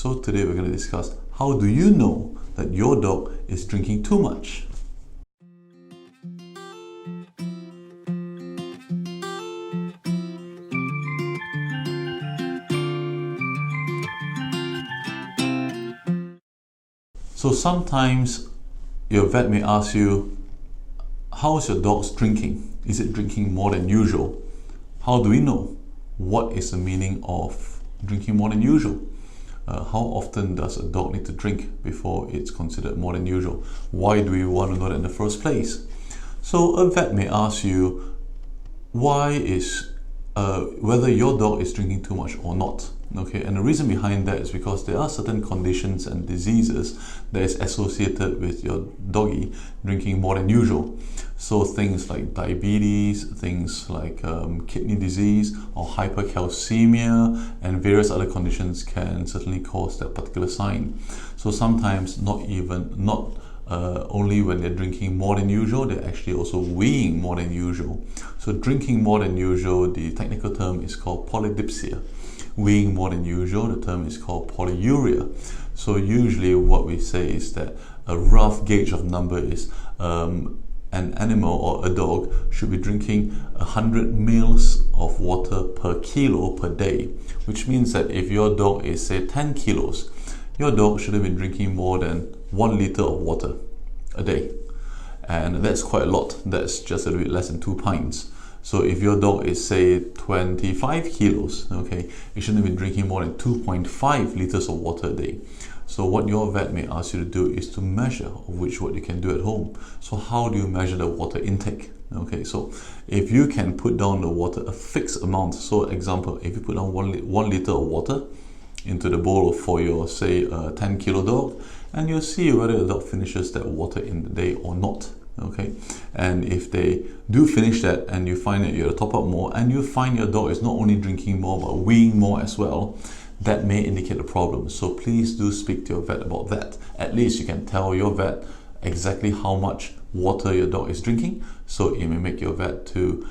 So today we're going to discuss how do you know that your dog is drinking too much. So sometimes your vet may ask you, how is your dog's drinking? Is it drinking more than usual? How do we know? What is the meaning of drinking more than usual? How often does a dog need to drink before it's considered more than usual? Why do we want to know that in the first place? So a vet may ask you whether your dog is drinking too much or not. Okay, and the reason behind that is because there are certain conditions and diseases that is associated with your doggy drinking more than usual. So things like diabetes, things like kidney disease or hypercalcemia and various other conditions can certainly cause that particular sign. So sometimes not only when they're drinking more than usual, they're actually also weeing more than usual. So drinking more than usual, the technical term is called polydipsia. Weeing more than usual, the term is called polyuria. So usually what we say is that a rough gauge of number is an animal or a dog should be drinking 100 mils of water per kilo per day, which means that if your dog is say 10 kilos, your dog should have been drinking more than 1 liter of water a day. And that's quite a lot. That's just a little bit less than 2 pints. So if your dog is say 25 kilos, okay, you shouldn't be drinking more than 2.5 liters of water a day. So what your vet may ask you to do is to measure, of which what you can do at home. So how do you measure the water intake? Okay, so if you can put down the water a fixed amount, so example, if you put down 1 liter of water into the bowl for your say 10 kilo dog, and you'll see whether the dog finishes that water in the day or not. Okay, and if they do finish that and you find that you have to top up more and you find your dog is not only drinking more but weeing more as well, that may indicate a problem. So please do speak to your vet about that. At least you can tell your vet exactly how much water your dog is drinking, so it may make your vet to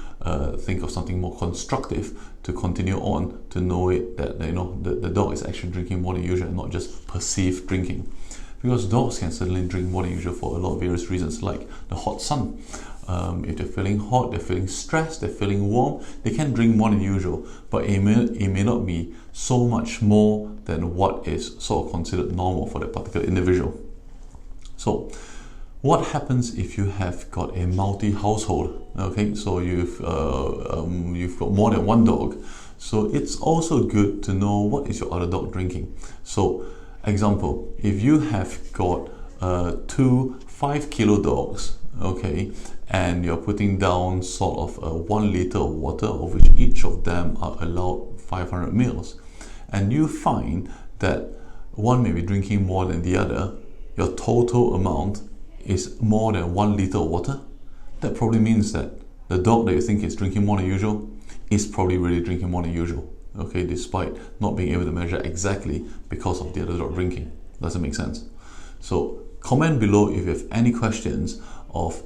think of something more constructive to continue on, to know it that the dog is actually drinking more than usual and not just perceived drinking. Because dogs can certainly drink more than usual for a lot of various reasons, like the hot sun. If they're feeling hot, they're feeling stressed, they're feeling warm, they can drink more than usual, but it may not be so much more than what is sort of considered normal for that particular individual. So what happens if you have got a multi-household? Okay, so you've got more than one dog. So it's also good to know what is your other dog drinking. So example, if you have got 2 5-kilo dogs, okay, and you're putting down sort of 1 liter of water, of which each of them are allowed 500 mils, and you find that one may be drinking more than the other, your total amount is more than 1 liter of water, that probably means that the dog that you think is drinking more than usual is probably really drinking more than usual. Okay, despite not being able to measure exactly because of the other dog drinking. Does it make sense? So comment below if you have any questions of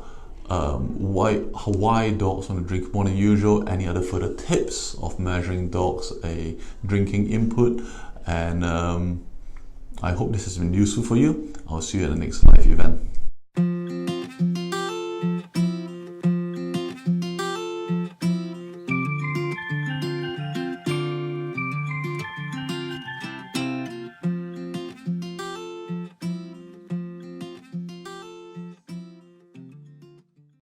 why dogs want to drink more than usual, any other further tips of measuring dogs a drinking input, and I hope this has been useful for you. I'll see you at the next live event.